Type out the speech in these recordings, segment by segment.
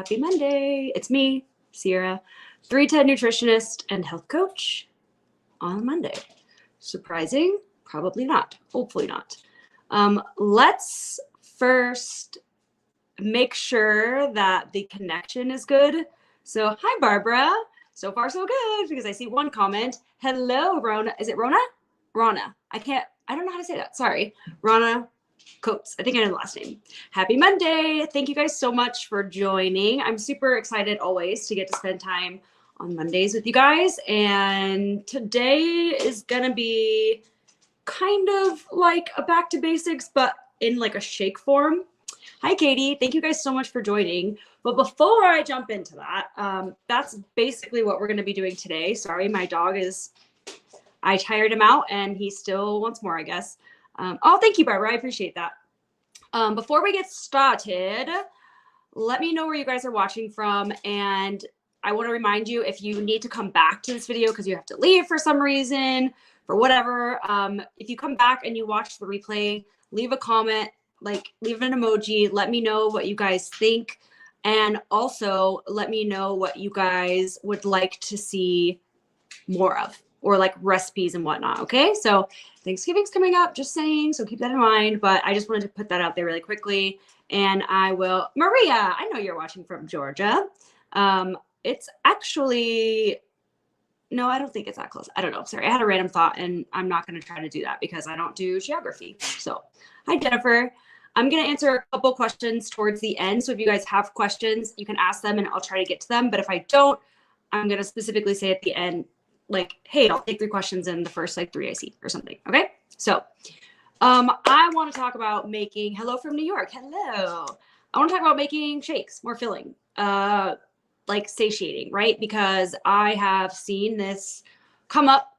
Happy Monday. It's me, Sierra, 310 nutritionist and health coach on Monday. Surprising? Probably not. Hopefully not. Let's first make sure that the connection is good. So hi, Barbara. So far, so good, because I see one comment. Hello, Rona. Is it Rona? Rana. I don't know how to say that. Sorry. Rana Coates. I think I know the last name. Happy Monday. Thank you guys so much for joining. I'm super excited always to get to spend time on Mondays with you guys. And today is going to be kind of like a back to basics, but in like a shake form. Hi, Katie. Thank you guys so much for joining. But before I jump into that, that's basically what we're going to be doing today. Sorry, my dog I tired him out and he still wants more, I guess. Oh, thank you, Barbara. I appreciate that. Before we get started, let me know where you guys are watching from. And I want to remind you, if you need to come back to this video because you have to leave for some reason, for whatever, if you come back and you watch the replay, leave a comment, like leave an emoji, let me know what you guys think. And also let me know what you guys would like to see more of, or like recipes and whatnot. Okay. So Thanksgiving's coming up, just saying. So keep that in mind, but I just wanted to put that out there really quickly. And I will, Maria, I know you're watching from Georgia. It's actually, no, I don't think it's that close. I don't know. Sorry. I had a random thought and I'm not going to try to do that because I don't do geography. So hi, Jennifer. I'm going to answer a couple questions towards the end. So if you guys have questions, you can ask them and I'll try to get to them. But if I don't, I'm going to specifically say at the end, like, hey, I'll take 3 questions in the first like 3 I see or something. Okay. So I want to talk about making, hello from New York. Hello. I want to talk about making shakes more filling, like satiating, right? Because I have seen this come up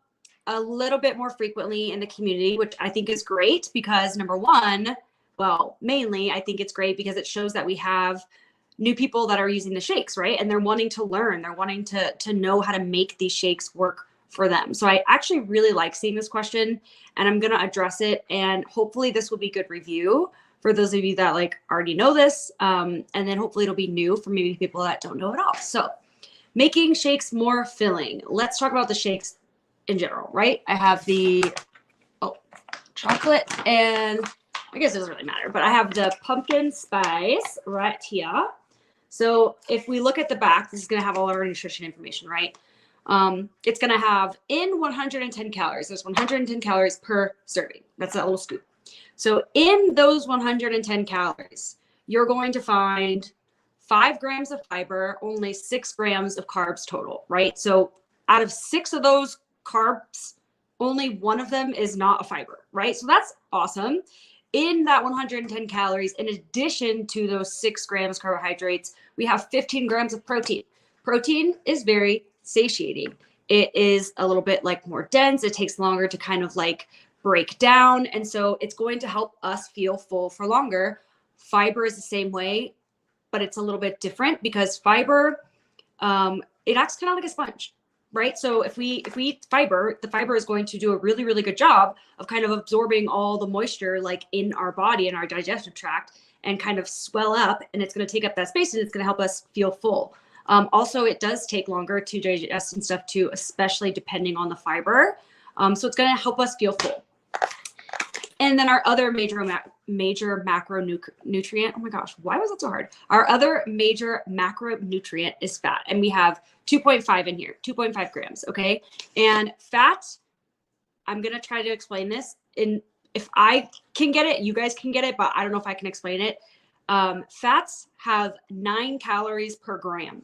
a little bit more frequently in the community, which I think is great because number one, well, mainly I think it's great because it shows that we have new people that are using the shakes, right? And they're wanting to learn, they're wanting to know how to make these shakes work for them. So I actually really like seeing this question and I'm going to address it. And hopefully this will be good review for those of you that like already know this. And then hopefully it'll be new for maybe people that don't know it all. So making shakes more filling. Let's talk about the shakes in general, right? I have the chocolate and I guess it doesn't really matter, but I have the pumpkin spice right here. So if we look at the back, this is going to have all of our nutrition information, right? It's going to have in 110 calories. There's 110 calories per serving. That's that little scoop. So in those 110 calories, you're going to find 5 grams of fiber, only 6 grams of carbs total, right? So out of 6 of those carbs, only 1 of them is not a fiber, right? So that's awesome. In that 110 calories, in addition to those 6 grams carbohydrates, we have 15 grams of protein. Protein is very satiating. It is a little bit like more dense. It takes longer to kind of like break down. And so it's going to help us feel full for longer. Fiber is the same way, but it's a little bit different because fiber, it acts kind of like a sponge. Right. So if we eat fiber, the fiber is going to do a really, really good job of kind of absorbing all the moisture like in our body and our digestive tract and kind of swell up. And it's going to take up that space and it's going to help us feel full. Also, it does take longer to digest and stuff too, especially depending on the fiber. So it's going to help us feel full. And then our other major macronutrient, oh my gosh, why was that so hard? Our other major macronutrient is fat. And we have 2.5 in here, 2.5 grams, okay? And fat, I'm going to try to explain this. If I can get it, you guys can get it, but I don't know if I can explain it. Fats have 9 calories per gram.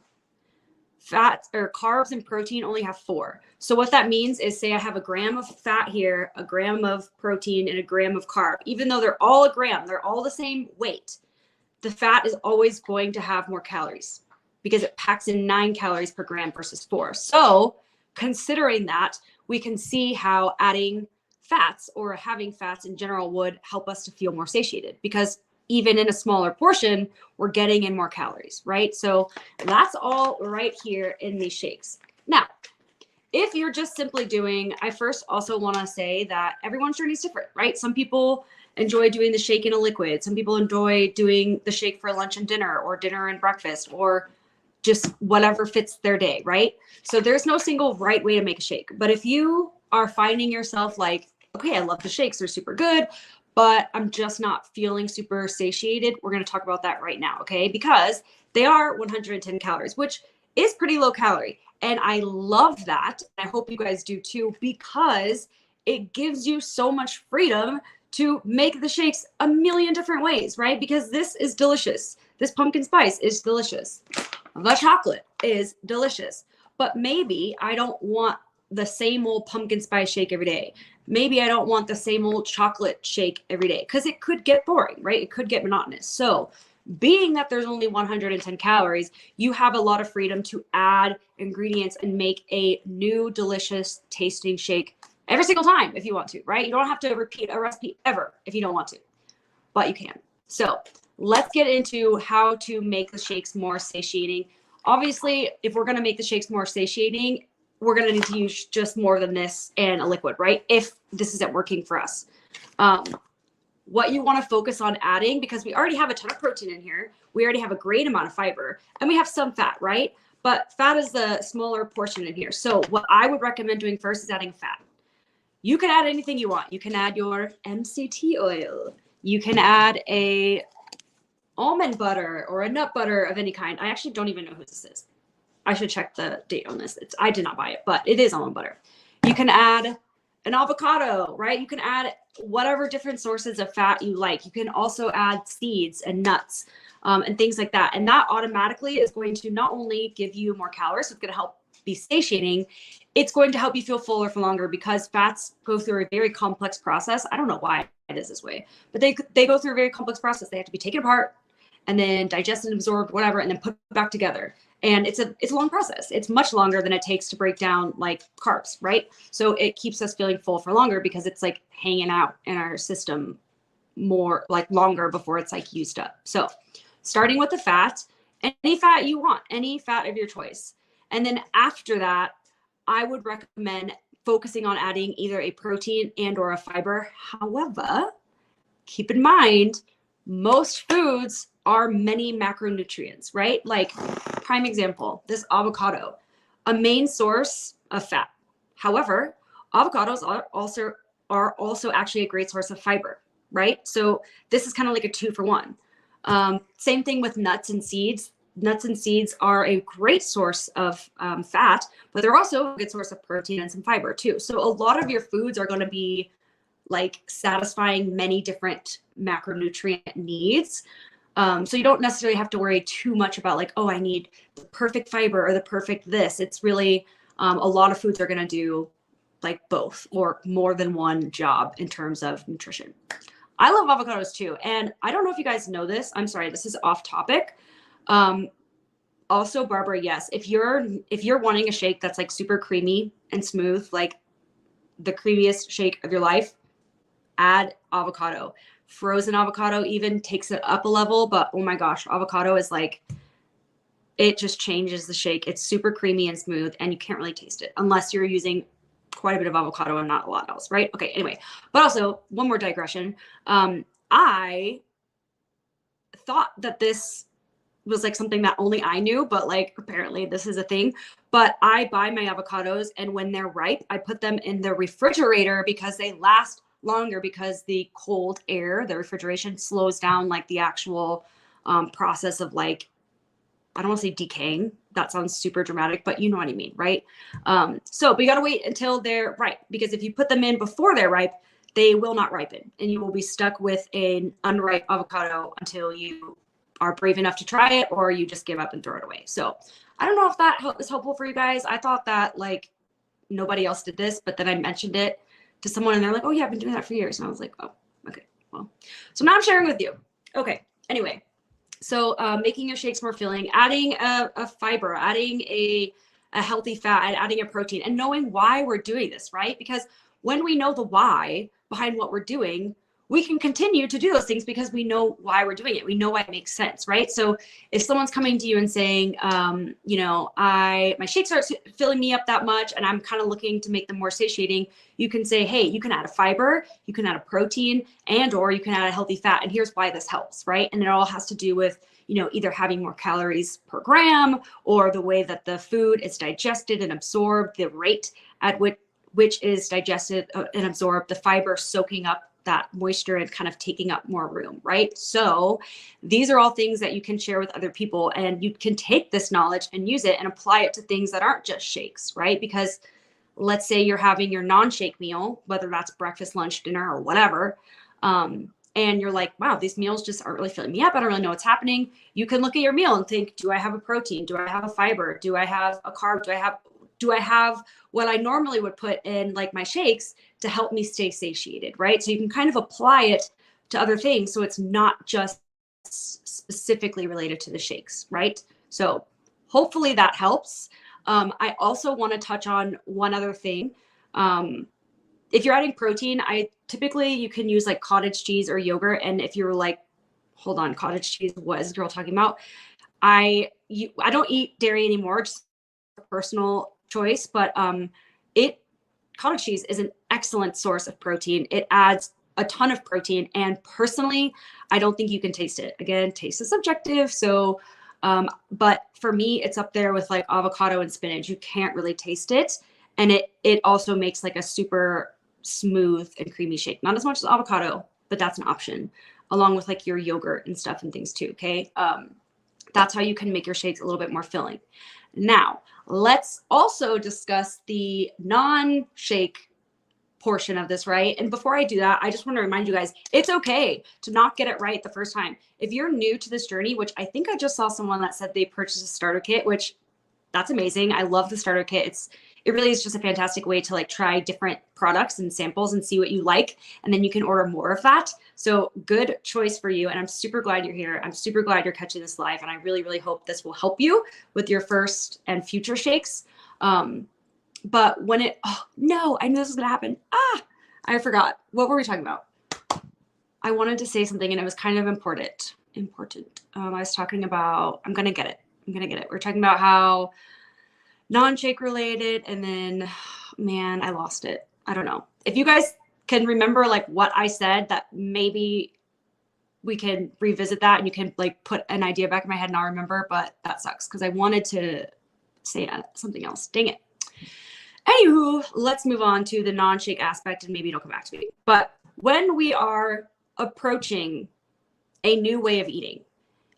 Fats or carbs and protein only have 4. So what that means is, say I have a gram of fat here, a gram of protein, and a gram of carb. Even though they're all a gram, they're all the same weight, the fat is always going to have more calories because it packs in 9 calories per gram versus 4. So considering that, we can see how adding fats or having fats in general would help us to feel more satiated because even in a smaller portion, we're getting in more calories, right? So that's all right here in these shakes. Now, if you're just simply doing, I first also want to say that everyone's journey is different, right? Some people enjoy doing the shake in a liquid. Some people enjoy doing the shake for lunch and dinner or dinner and breakfast or just whatever fits their day, right? So there's no single right way to make a shake. But if you are finding yourself like, okay, I love the shakes, they're super good, but I'm just not feeling super satiated, we're going to talk about that right now, okay? Because they are 110 calories, which is pretty low calorie. And I love that. I hope you guys do too, because it gives you so much freedom to make the shakes a million different ways, right? Because this is delicious. This pumpkin spice is delicious. The chocolate is delicious. But maybe I don't want the same old pumpkin spice shake every day. Maybe I don't want the same old chocolate shake every day, because it could get boring, right? It could get monotonous. So being that there's only 110 calories, you have a lot of freedom to add ingredients and make a new delicious tasting shake every single time if you want to, right? You don't have to repeat a recipe ever if you don't want to, but you can. So let's get into how to make the shakes more satiating. Obviously, if we're going to make the shakes more satiating, we're going to need to use just more than this and a liquid, right? If this isn't working for us. What you want to focus on adding, because we already have a ton of protein in here, we already have a great amount of fiber, and we have some fat, right? But fat is the smaller portion in here. So what I would recommend doing first is adding fat. You can add anything you want. You can add your MCT oil. You can add a almond butter or a nut butter of any kind. I actually don't even know who this is. I should check the date on this. I did not buy it, but it is almond butter. You can add an avocado, right? You can add whatever different sources of fat you like. You can also add seeds and nuts and things like that. And that automatically is going to not only give you more calories, so it's going to help be satiating, it's going to help you feel fuller for longer, because fats go through a very complex process. I don't know why it is this way, but they go through a very complex process. They have to be taken apart and then digested and absorbed, whatever, and then put back together. And it's a long process. It's much longer than it takes to break down like carbs, right? So it keeps us feeling full for longer, because it's like hanging out in our system more, like longer before it's like used up. So starting with the fat, any fat you want, any fat of your choice. And then after that, I would recommend focusing on adding either a protein and or a fiber. However, keep in mind, most foods are many macronutrients, right? Like prime example, this avocado, a main source of fat. However, avocados are also actually a great source of fiber, right? So this is kind of like a 2-for-1. Same thing with nuts and seeds. Nuts and seeds are a great source of fat, but they're also a good source of protein and some fiber too. So a lot of your foods are going to be like satisfying many different macronutrient needs. So you don't necessarily have to worry too much about like, oh, I need the perfect fiber or the perfect this. It's really a lot of foods are going to do like both or more than one job in terms of nutrition. I love avocados too. And I don't know if you guys know this. I'm sorry, this is off topic. Also, Barbara, yes, if you're wanting a shake that's like super creamy and smooth, like the creamiest shake of your life, add avocado. Frozen avocado even takes it up a level, but oh my gosh, avocado is like, it just changes the shake. It's super creamy and smooth, and you can't really taste it unless you're using quite a bit of avocado and not a lot else, right? Okay, anyway, but also one more digression. I thought that this was like something that only I knew, but like apparently this is a thing. But I buy my avocados, and when they're ripe, I put them in the refrigerator because they last longer, because the cold air, the refrigeration, slows down like the actual process of like, I don't want to say decaying. That sounds super dramatic, but you know what I mean, right? But you got to wait until they're ripe, because if you put them in before they're ripe, they will not ripen, and you will be stuck with an unripe avocado until you are brave enough to try it, or you just give up and throw it away. So I don't know if that is helpful for you guys. I thought that like nobody else did this, but then I mentioned it to someone and they're like, oh yeah, I've been doing that for years. And I was like, oh, okay, well, so now I'm sharing with you. Okay, anyway, so making your shakes more filling, adding a fiber, adding a healthy fat, and adding a protein, and knowing why we're doing this, right? Because when we know the why behind what we're doing, we can continue to do those things because we know why we're doing it. We know why it makes sense, right? So if someone's coming to you and saying, you know, my shakes aren't filling me up that much and I'm kind of looking to make them more satiating, you can say, hey, you can add a fiber, you can add a protein, and or you can add a healthy fat. And here's why this helps, right? And it all has to do with, you know, either having more calories per gram or the way that the food is digested and absorbed, the rate at which is digested and absorbed, the fiber soaking up that moisture and kind of taking up more room, right? So these are all things that you can share with other people, and you can take this knowledge and use it and apply it to things that aren't just shakes, right? Because let's say you're having your non-shake meal, whether that's breakfast, lunch, dinner, or whatever, and you're like, wow, these meals just aren't really filling me up. I don't really know what's happening. You can look at your meal and think, do I have a protein? Do I have a fiber? Do I have a carb? Do I have what I normally would put in like my shakes to help me stay satiated, right? So you can kind of apply it to other things. So it's not just specifically related to the shakes, right? So hopefully that helps. I also want to touch on one other thing. If you're adding protein, you can use like cottage cheese or yogurt. And if you're like, hold on, cottage cheese, what is the girl talking about? I don't eat dairy anymore, just a personal choice, but cottage cheese is an excellent source of protein. It adds a ton of protein, and personally, I don't think you can taste it. Again, taste is subjective. So, but for me, it's up there with like avocado and spinach. You can't really taste it, and it also makes like a super smooth and creamy shake. Not as much as avocado, but that's an option, along with like your yogurt and stuff and things too. Okay, that's how you can make your shakes a little bit more filling. Now, let's also discuss the non-shake portion of this, right? And before I do that, I just want to remind you guys, it's okay to not get it right the first time. If you're new to this journey, which I think I just saw someone that said they purchased a starter kit, which that's amazing. I love the starter kit. It really is just a fantastic way to like try different products and samples and see what you like. And then you can order more of that. So good choice for you. And I'm super glad you're here. I'm super glad you're catching this live. And I really, really hope this will help you with your first and future shakes. But when no, I knew this was going to happen. I forgot. What were we talking about? I wanted to say something and it was kind of important. I was talking about, I'm going to get it. We're talking about how non-shake related, and then, man, I lost it. I don't know. If you guys can remember like what I said, that maybe we can revisit that and you can like put an idea back in my head and I'll remember, but that sucks because I wanted to say something else. Dang it. Anywho, let's move on to the non-shake aspect and maybe it'll come back to me. But when we are approaching a new way of eating,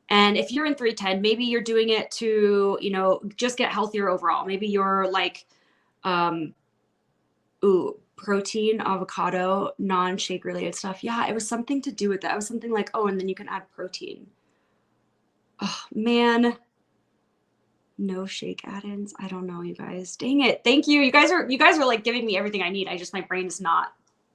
and if you're in 310, maybe you're doing it to, you know, just get healthier overall. Maybe you're like, protein, avocado, non-shake related stuff. Yeah, it was something to do with that. It was something like, and then you can add protein. Oh, man. No shake add-ins. I don't know, you guys. Dang it. Thank you. You guys are like giving me everything I need. My brain is not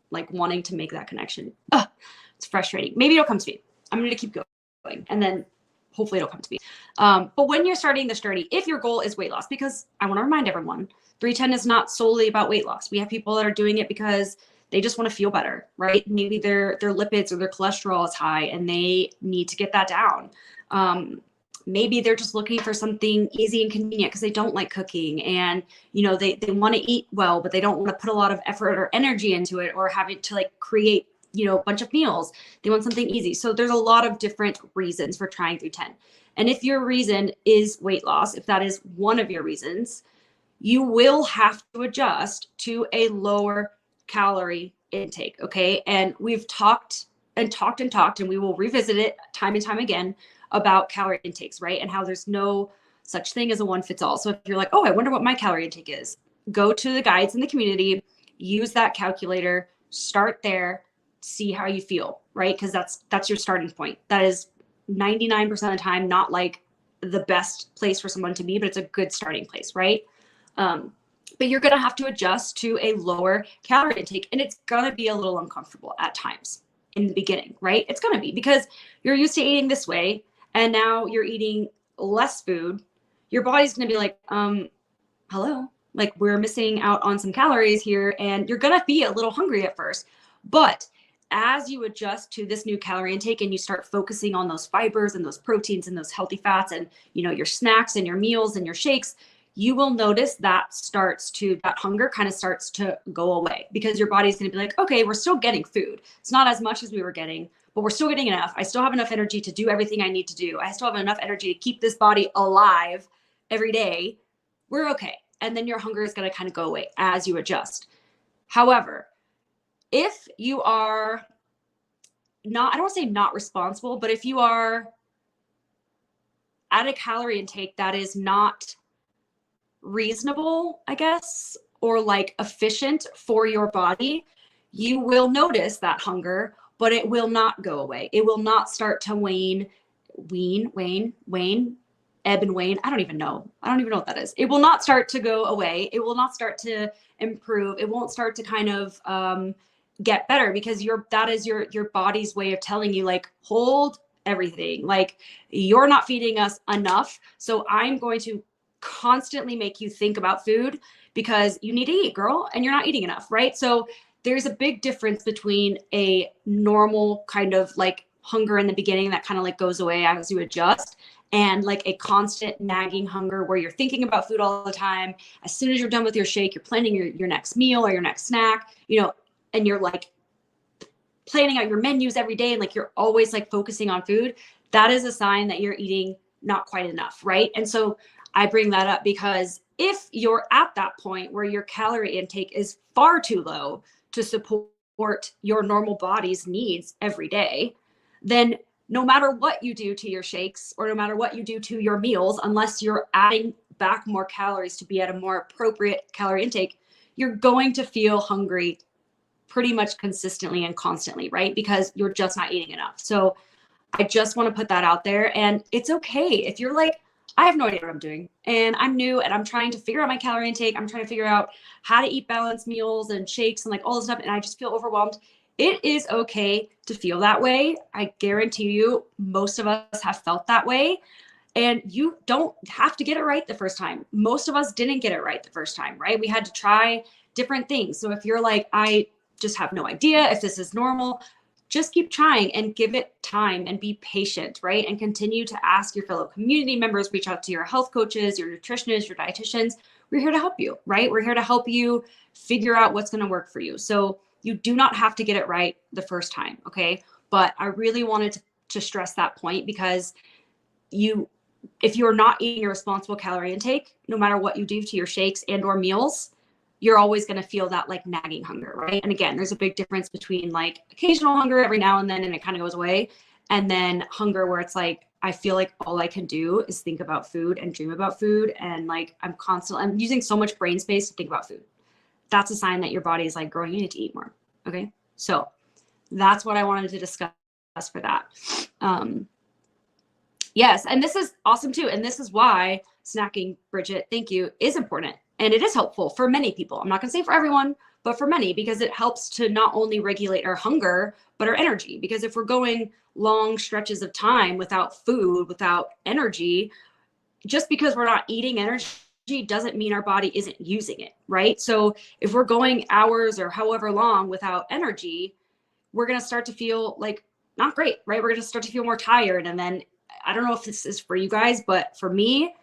like wanting to make that connection. It's frustrating. Maybe it'll come to me. I'm going to keep going. And then hopefully it'll come to me. But when you're starting this journey, if your goal is weight loss, because I want to remind everyone, 310 is not solely about weight loss. We have people that are doing it because they just want to feel better, right? Maybe their lipids or their cholesterol is high and they need to get that down. Maybe they're just looking for something easy and convenient because they don't like cooking and, you know, they want to eat well, but they don't want to put a lot of effort or energy into it or having to like create, you know, a bunch of meals. They want something easy. So there's a lot of different reasons for trying 310. And if your reason is weight loss, if that is one of your reasons, you will have to adjust to a lower calorie intake. Okay. And we've talked and we will revisit it time and time again about calorie intakes, right? And how there's no such thing as a one fits all. So if you're like, I wonder what my calorie intake is, go to the guides in the community, use that calculator, start there, see how you feel, right? Because that's your starting point. That is 99% of the time not like the best place for someone to be, but it's a good starting place, right? But you're going to have to adjust to a lower calorie intake, and it's going to be a little uncomfortable at times in the beginning, right? It's going to be because you're used to eating this way, and now you're eating less food. Your body's going to be like, hello, like we're missing out on some calories here, and you're going to be a little hungry at first. But as you adjust to this new calorie intake and you start focusing on those fibers and those proteins and those healthy fats and, you know, your snacks and your meals and your shakes, you will notice that hunger kind of starts to go away, because your body's going to be like, okay, we're still getting food. It's not as much as we were getting, but we're still getting enough. I still have enough energy to do everything I need to do. I still have enough energy to keep this body alive every day. We're okay. And then your hunger is going to kind of go away as you adjust. However, if you are not, I don't want to say not responsible, but if you are at a calorie intake that is not reasonable, I guess, or like efficient for your body, you will notice that hunger, but it will not go away. It will not start to wane, ebb and wane. I don't even know what that is. It will not start to go away. It will not start to improve. It won't start to kind of get better, because that is your body's way of telling you, like, hold everything. Like, you're not feeding us enough. So I'm going to constantly make you think about food, because you need to eat, girl, and you're not eating enough, right? So there's a big difference between a normal kind of like hunger in the beginning that kind of like goes away as you adjust, and like a constant nagging hunger where you're thinking about food all the time. As soon as you're done with your shake, you're planning your next meal or your next snack, you know, and you're like planning out your menus every day, and like you're always like focusing on food. That is a sign that you're eating not quite enough, right? And so I bring that up because if you're at that point where your calorie intake is far too low to support your normal body's needs every day, then no matter what you do to your shakes or no matter what you do to your meals, unless you're adding back more calories to be at a more appropriate calorie intake, you're going to feel hungry pretty much consistently and constantly, right? Because you're just not eating enough. So I just want to put that out there. And it's okay if you're like, I have no idea what I'm doing, and I'm new and I'm trying to figure out my calorie intake. I'm trying to figure out how to eat balanced meals and shakes and like all this stuff, and I just feel overwhelmed. It is okay to feel that way. I guarantee you, most of us have felt that way, and you don't have to get it right the first time. Most of us didn't get it right the first time, right? We had to try different things. So if you're like, I just have no idea if this is normal, just keep trying and give it time and be patient, right? And continue to ask your fellow community members, reach out to your health coaches, your nutritionists, your dietitians. We're here to help you, right? We're here to help you figure out what's going to work for you. So you do not have to get it right the first time, okay? But I really wanted to stress that point, because if you're not eating a responsible calorie intake, no matter what you do to your shakes and or meals, you're always going to feel that like nagging hunger, right? And again, there's a big difference between like occasional hunger every now and then and it kind of goes away, and then hunger where it's like, I feel like all I can do is think about food and dream about food, and like I'm using so much brain space to think about food. That's a sign that your body is like, growing, you need to eat more. Okay, so that's what I wanted to discuss for that. Yes, and this is awesome too, and this is why snacking, Bridget, thank you, is important. And it is helpful for many people. I'm not going to say for everyone, but for many, because it helps to not only regulate our hunger, but our energy. Because if we're going long stretches of time without food, without energy, just because we're not eating energy doesn't mean our body isn't using it, right? So if we're going hours or however long without energy, we're going to start to feel like not great, right? We're going to start to feel more tired. And then I don't know if this is for you guys, but for me,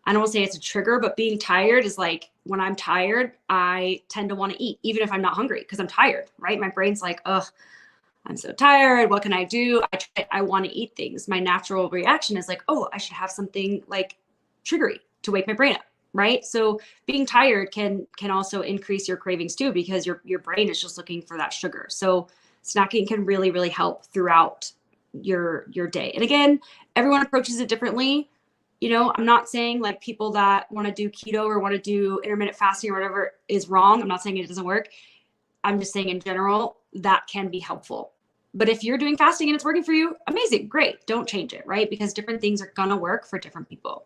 I don't want to say it's a trigger, but being tired is like, when I'm tired, I tend to want to eat, even if I'm not hungry, because I'm tired, right? My brain's like, ugh, I'm so tired. What can I do? I want to eat things. My natural reaction is like, oh, I should have something like triggery to wake my brain up, right? So being tired can also increase your cravings too, because your brain is just looking for that sugar. So snacking can really, really help throughout your day. And again, everyone approaches it differently. You know, I'm not saying like people that want to do keto or want to do intermittent fasting or whatever is wrong. I'm not saying it doesn't work. I'm just saying in general, that can be helpful. But if you're doing fasting and it's working for you, amazing, great. Don't change it, right? Because different things are going to work for different people.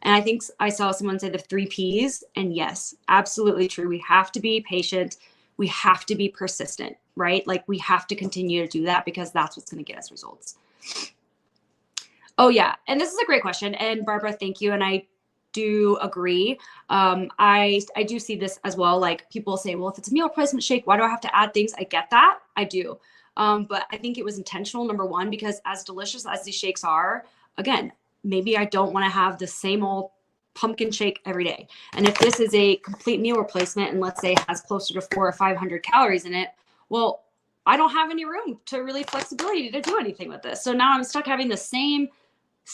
And I think I saw someone say the 3 Ps, and yes, absolutely true. We have to be patient. We have to be persistent, right? Like we have to continue to do that, because that's what's going to get us results. Oh yeah. And this is a great question. And Barbara, thank you. And I do agree. I do see this as well. Like people say, well, if it's a meal replacement shake, why do I have to add things? I get that. I do. But I think it was intentional, number one, because as delicious as these shakes are, again, maybe I don't want to have the same old pumpkin shake every day. And if this is a complete meal replacement and let's say has closer to 400 or 500 calories in it, well, I don't have any room to really flexibility to do anything with this. So now I'm stuck having the same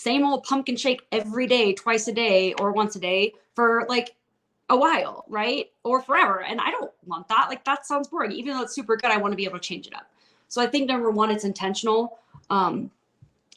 old pumpkin shake every day, twice a day or once a day for like a while, right? Or forever. And I don't want that. Like that sounds boring. Even though it's super good, I want to be able to change it up. So I think number one, it's intentional. And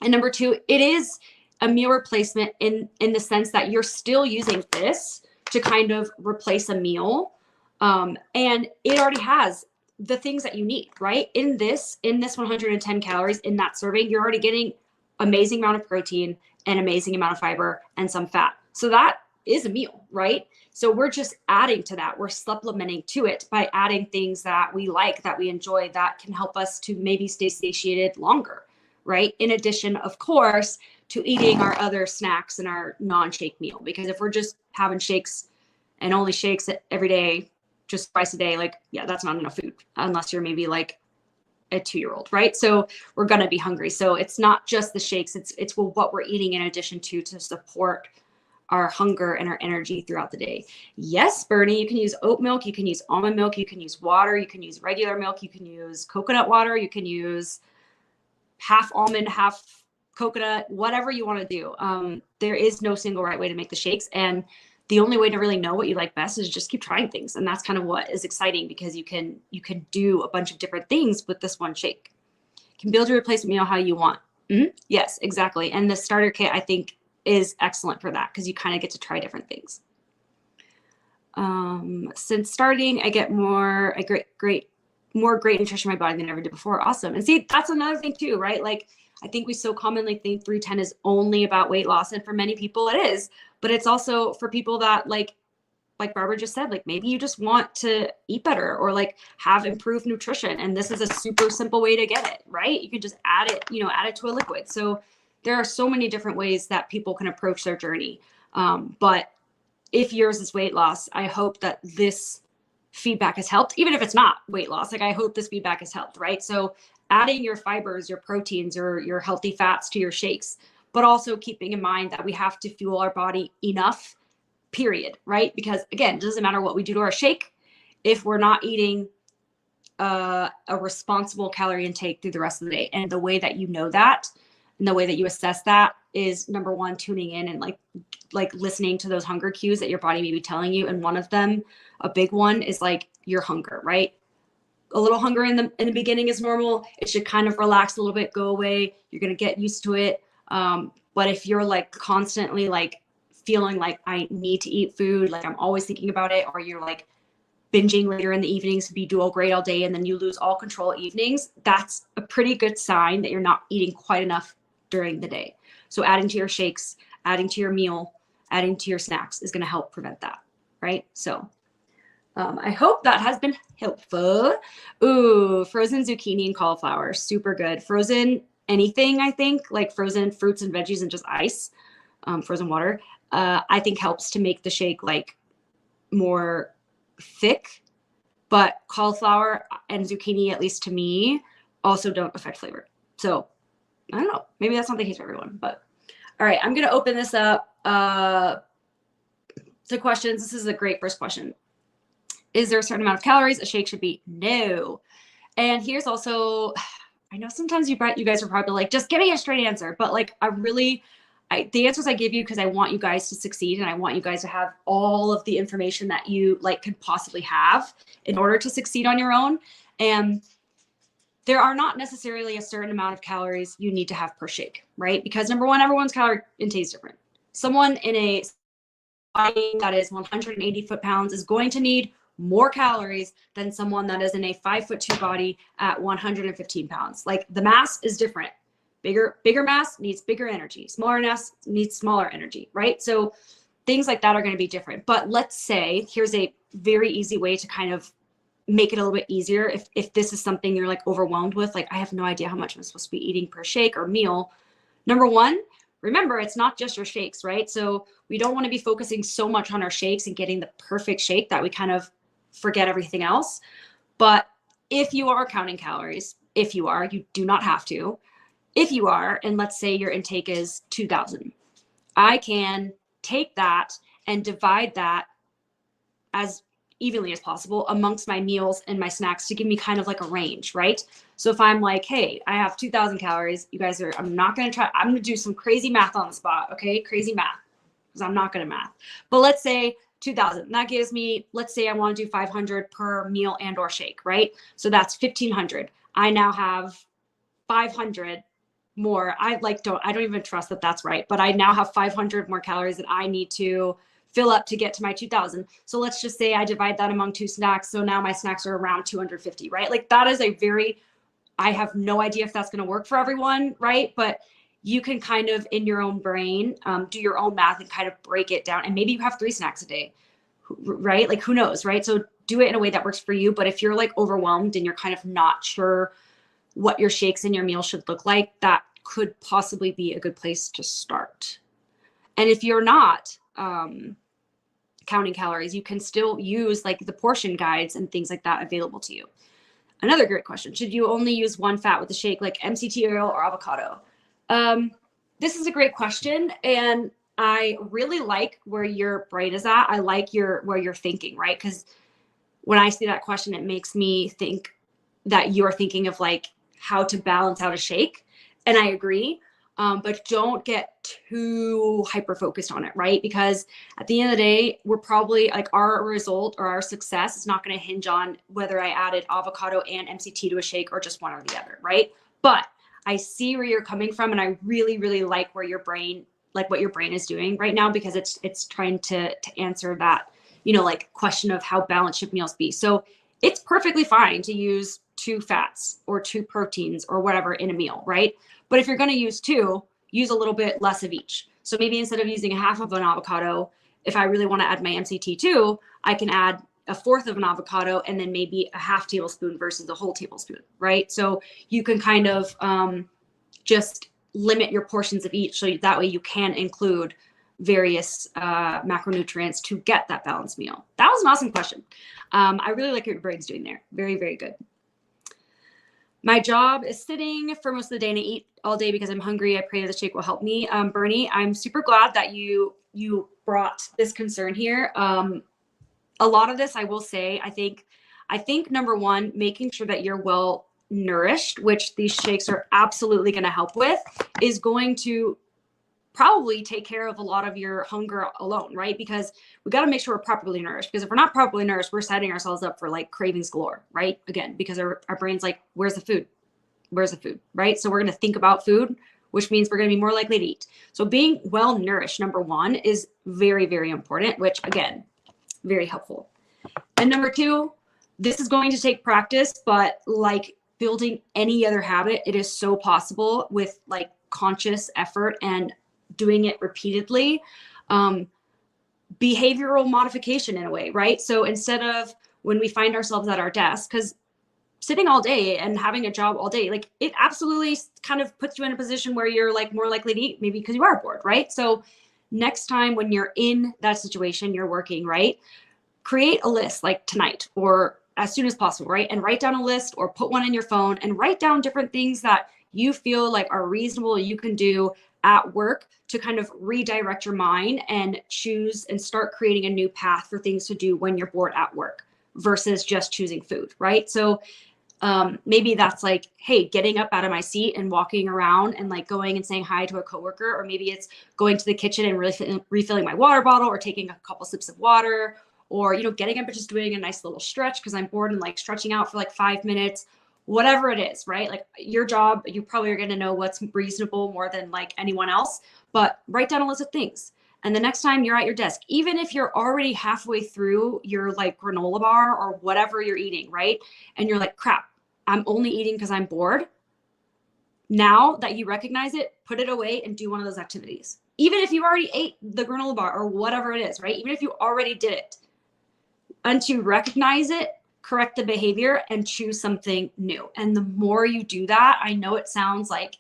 number two, it is a meal replacement in the sense that you're still using this to kind of replace a meal. And it already has the things that you need, right? In this 110 calories in that serving, you're already getting amazing amount of protein, an amazing amount of fiber, and some fat. So that is a meal, right? So we're just adding to that. We're supplementing to it by adding things that we like, that we enjoy, that can help us to maybe stay satiated longer, right? In addition, of course, to eating our other snacks and our non-shake meal. Because if we're just having shakes and only shakes every day, just twice a day, like, yeah, that's not enough food unless you're maybe like a 2-year-old, right? So we're going to be hungry. So it's not just the shakes, it's what we're eating in addition to support our hunger and our energy throughout the day. Yes, Bernie, you can use oat milk, you can use almond milk, you can use water, you can use regular milk, you can use coconut water, you can use half almond, half coconut, whatever you want to do. There is no single right way to make the shakes. And the only way to really know what you like best is just keep trying things. And that's kind of what is exciting, because you can do a bunch of different things with this one shake. You can build your replacement meal how you want. Yes, exactly. And the starter kit, I think, is excellent for that, because you kind of get to try different things. Since starting, I get more great nutrition in my body than I ever did before. Awesome. And see, that's another thing too, right? Like, I think we so commonly think 310 is only about weight loss. And for many people it is, but it's also for people that like Barbara just said, like maybe you just want to eat better or like have improved nutrition. And this is a super simple way to get it, right? You can just add it to a liquid. So there are so many different ways that people can approach their journey. But if yours is weight loss, I hope that this feedback has helped, even if it's not weight loss. Like I hope this feedback has helped, right? So adding your fibers, your proteins, or your healthy fats to your shakes, but also keeping in mind that we have to fuel our body enough, period, right? Because again, it doesn't matter what we do to our shake if we're not eating a responsible calorie intake through the rest of the day. And the way that you know that, and the way that you assess that is, number one, tuning in and like listening to those hunger cues that your body may be telling you. And one of them, a big one, is like your hunger, right? A little hunger in the beginning is normal. It should kind of relax a little bit, go away. You're going to get used to it. But if you're like constantly like feeling like I need to eat food, like I'm always thinking about it, or you're like binging later in the evenings to be dual great all day, and then you lose all control evenings, that's a pretty good sign that you're not eating quite enough during the day. So adding to your shakes, adding to your meal, adding to your snacks is going to help prevent that, right? So I hope that has been helpful. Ooh, frozen zucchini and cauliflower, super good. Frozen anything, I think, like frozen fruits and veggies and just ice, frozen water, I think helps to make the shake like more thick. But cauliflower and zucchini, at least to me, also don't affect flavor. So I don't know, maybe that's not the case for everyone, but all right, I'm going to open this up to questions. This is a great first question. Is there a certain amount of calories a shake should be? No. And here's also, I know sometimes you guys are probably like, just give me a straight answer. But like, the answers I give you, because I want you guys to succeed and I want you guys to have all of the information that you like could possibly have in order to succeed on your own. And there are not necessarily a certain amount of calories you need to have per shake, right? Because number one, everyone's calorie intake is different. Someone in a body that is 180 foot-pounds is going to need more calories than someone that is in a 5'2" body at 115 pounds. Like the mass is different. Bigger mass needs bigger energy. Smaller mass needs smaller energy, right? So things like that are going to be different. But let's say, here's a very easy way to kind of make it a little bit easier. If this is something you're like overwhelmed with, like I have no idea how much I'm supposed to be eating per shake or meal. Number one, remember, it's not just your shakes, right? So we don't want to be focusing so much on our shakes and getting the perfect shake that we kind of forget everything else. But if you are counting calories, if you are, you do not have to. If you are, and let's say your intake is 2,000, I can take that and divide that as evenly as possible amongst my meals and my snacks to give me kind of like a range, right? So if I'm like, hey, I have 2,000 calories, you guys are, I'm going to do some crazy math on the spot, okay? Crazy math, because I'm not good at math. But let's say 2,000, that gives me, let's say I want to do 500 per meal and or shake, right? So that's 1,500. I now have 500 more. I don't even trust that that's right, but I now have 500 more calories that I need to fill up to get to my 2,000. So let's just say I divide that among 2 snacks. So now my snacks are around 250, right? Like that is I have no idea if that's going to work for everyone, right? But you can kind of in your own brain, do your own math and kind of break it down. And maybe you have 3 snacks a day, right? Like who knows, right? So do it in a way that works for you. But if you're like overwhelmed and you're kind of not sure what your shakes and your meal should look like, that could possibly be a good place to start. And if you're not counting calories, you can still use like the portion guides and things like that available to you. Another great question, should you only use one fat with the shake, like MCT oil or avocado? This is a great question. And I really like where your brain is at. I like where you're thinking, right? Because when I see that question, it makes me think that you're thinking of like how to balance out a shake. And I agree, but don't get too hyper focused on it, right? Because at the end of the day, we're probably like our result or our success is not going to hinge on whether I added avocado and MCT to a shake or just one or the other, right? But I see where you're coming from, and I really, really like where your brain, like what your brain is doing right now, because it's trying to answer that, like question of how balanced should meals be. So it's perfectly fine to use 2 fats or 2 proteins or whatever in a meal, right? But if you're going to use 2, use a little bit less of each. So maybe instead of using a half of an avocado, if I really want to add my MCT too, I can add a fourth of an avocado and then maybe a half tablespoon versus a whole tablespoon, right? So you can kind of just limit your portions of each. So that way you can include various macronutrients to get that balanced meal. That was an awesome question. I really like what your brain's doing there. Very, very good. My job is sitting for most of the day and I eat all day because I'm hungry. I pray that the shake will help me. Bernie, I'm super glad that you brought this concern here. A lot of this, I will say, I think number one, making sure that you're well nourished, which these shakes are absolutely going to help with, is going to probably take care of a lot of your hunger alone, right? Because we got to make sure we're properly nourished, because if we're not properly nourished, we're setting ourselves up for like cravings galore, right? Again, because our brain's like, where's the food? Where's the food, right? So we're going to think about food, which means we're going to be more likely to eat. So being well nourished, number one, is very, very important, which again, very helpful. And number two, this is going to take practice, but like building any other habit, it is so possible with like conscious effort and doing it repeatedly. Behavioral modification in a way, right? So instead of when we find ourselves at our desk, because sitting all day and having a job all day, like it absolutely kind of puts you in a position where you're like more likely to eat, maybe because you are bored, right? So next time when you're in that situation, you're working, right? Create a list like tonight or as soon as possible, right? And write down a list or put one in your phone and write down different things that you feel like are reasonable you can do at work to kind of redirect your mind and choose and start creating a new path for things to do when you're bored at work versus just choosing food, right? So maybe that's like, hey, getting up out of my seat and walking around and like going and saying hi to a coworker, or maybe it's going to the kitchen and refilling my water bottle or taking a couple sips of water, or, getting up and just doing a nice little stretch because I'm bored and like stretching out for like 5 minutes, whatever it is, right? Like your job, you probably are going to know what's reasonable more than like anyone else, but write down a list of things. And the next time you're at your desk, even if you're already halfway through your like granola bar or whatever you're eating, right? And you're like, crap, I'm only eating because I'm bored. Now that you recognize it, put it away and do one of those activities. Even if you already ate the granola bar or whatever it is, right? Even if you already did it, until you recognize it, correct the behavior and choose something new. And the more you do that, I know it sounds like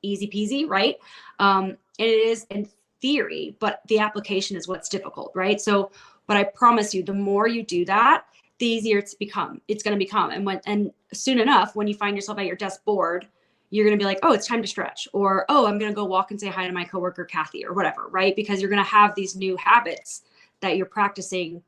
easy peasy, right? It is in theory, but the application is what's difficult, right? So, but I promise you, the more you do that, the easier it's going to become. And soon enough, when you find yourself at your desk bored, you're going to be like, oh, it's time to stretch, or, oh, I'm going to go walk and say hi to my coworker, Kathy, or whatever, right? Because you're going to have these new habits that you're practicing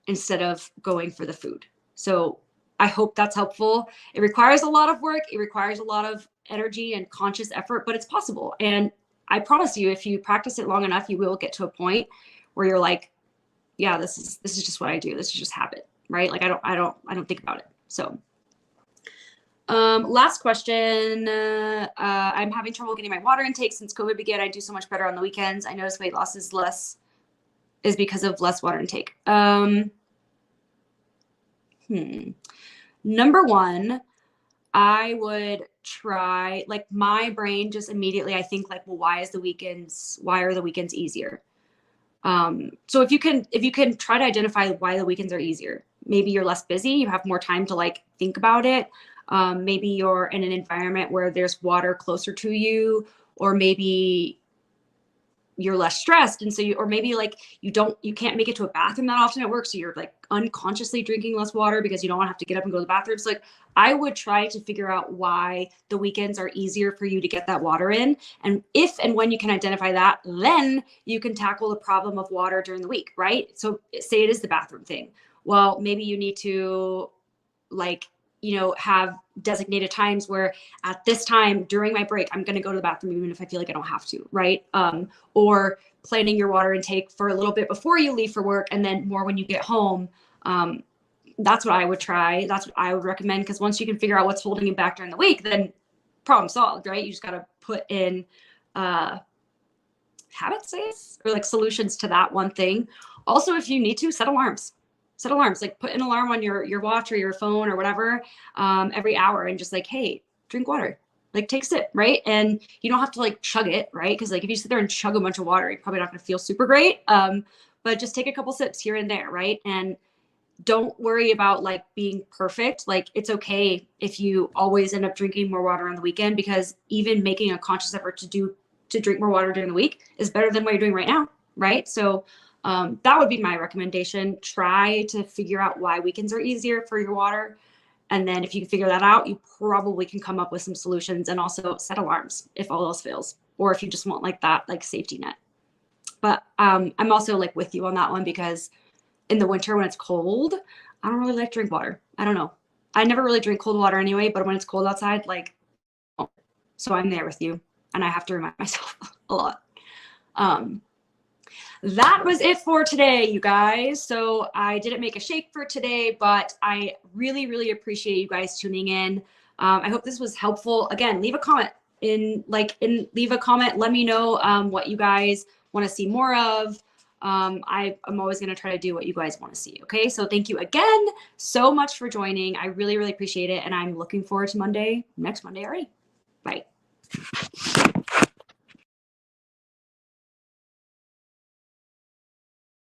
instead of going for the food. So I hope that's helpful. It requires a lot of work. It requires a lot of energy and conscious effort, but it's possible. And I promise you, if you practice it long enough, you will get to a point where you're like, yeah, this is just what I do. This is just habit, right? Like I don't think about it. So last question. I'm having trouble getting my water intake since COVID began. I do so much better on the weekends. I notice weight loss is because of less water intake. Number one, I would try, like, my brain just immediately, I think like, well, why are the weekends easier? So if you can try to identify why the weekends are easier, maybe you're less busy, you have more time to like think about it. Maybe you're in an environment where there's water closer to you, or maybe you're less stressed. And so or maybe like you can't make it to a bathroom that often at work. So you're like unconsciously drinking less water because you don't want to have to get up and go to the bathroom. So like I would try to figure out why the weekends are easier for you to get that water in. And if and when you can identify that, then you can tackle the problem of water during the week, right? So say it is the bathroom thing. Well, maybe you need to have designated times where at this time during my break, I'm going to go to the bathroom, even if I feel like I don't have to, right? Or planning your water intake for a little bit before you leave for work and then more when you get home. That's what I would try. That's what I would recommend. Because once you can figure out what's holding you back during the week, then problem solved, right? You just got to put in habits, or like solutions to that one thing. Also, if you need to, set alarms, like put an alarm on your watch or your phone or whatever every hour, and just like, hey, drink water, like take a sip, right? And you don't have to like chug it, right? Because like if you sit there and chug a bunch of water, you're probably not going to feel super great. But just take a couple sips here and there, right? And don't worry about like being perfect. Like it's okay if you always end up drinking more water on the weekend, because even making a conscious effort to drink more water during the week is better than what you're doing right now, right? So that would be my recommendation. Try to figure out why weekends are easier for your water. And then if you can figure that out, you probably can come up with some solutions, and also set alarms if all else fails, or if you just want like that, like safety net. But I'm also like with you on that one, because in the winter when it's cold, I don't really like to drink water. I don't know. I never really drink cold water anyway, but when it's cold outside, like, so I'm there with you, and I have to remind myself a lot. That was it for today, you guys. So I didn't make a shake for today, but I really, really appreciate you guys tuning in. I hope this was helpful. Again, leave a comment leave a comment. Let me know what you guys want to see more of. I'm always going to try to do what you guys want to see. Okay. So thank you again so much for joining. I really, really appreciate it. And I'm looking forward to next Monday already. Bye.